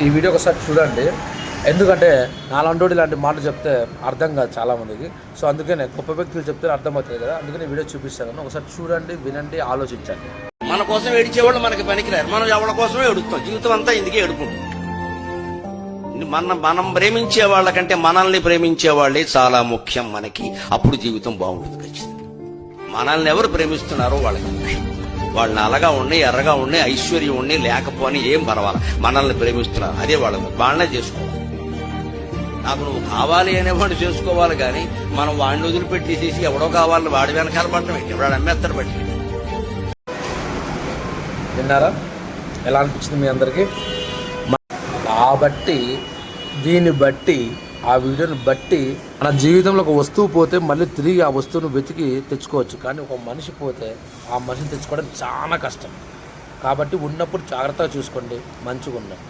ఈ వీడియో ఒకసారి చూడండి, ఎందుకంటే నాలంటోడి ఇలాంటి మాటలు చెప్తే అర్థం కాదు చాలామందికి. సో అందుకనే గొప్ప వ్యక్తులు చెప్తే అర్థమవుతుంది కదా, అందుకని వీడియో చూపిస్తాను. ఒకసారి చూడండి, వినండి, ఆలోచించండి. మన కోసం ఏడిచేవాళ్ళు మనకి పనికిరారు, మనం ఎవరి కోసమే ఏడుస్తాం. జీవితం అంతా ఇందుకే ఏడుకుంటాం. మనం ప్రేమించే వాళ్ళకంటే మనల్ని ప్రేమించే వాళ్ళే చాలా ముఖ్యం మనకి. అప్పుడు జీవితం బాగుంటుంది ఖచ్చితంగా. మనల్ని ఎవరు ప్రేమిస్తున్నారో వాళ్ళకి ముఖ్యం. వాళ్ళని అలగా ఉండి, ఎర్రగా ఉండి, ఐశ్వర్యం ఉండి, లేకపోని ఏం పర్వాలేదు, మనల్ని ప్రేమిస్తున్నారు, అదే వాళ్ళనే చేసుకోవాలి. నాకు నువ్వు కావాలి అనేవాడు చేసుకోవాలి, కానీ మనం వాడిని వదిలిపెట్టేసేసి ఎవడో కావాలని వాడి వెనకాల పడటం ఏంటి? ఎవడు అమ్మేస్తారు బట్టి. విన్నారా ఎలా అనిపించింది మీ అందరికీ? కాబట్టి దీన్ని బట్టి, ఆ వీడియోని బట్టి, మన జీవితంలో ఒక వస్తువు పోతే మళ్ళీ తిరిగి ఆ వస్తువును వెతికి తెచ్చుకోవచ్చు, కానీ ఒక మనిషి పోతే ఆ మనిషిని తెచ్చుకోవడం చాలా కష్టం. కాబట్టి ఉన్నప్పుడు జాగ్రత్తగా చూసుకోండి, మంచిగా ఉండండి.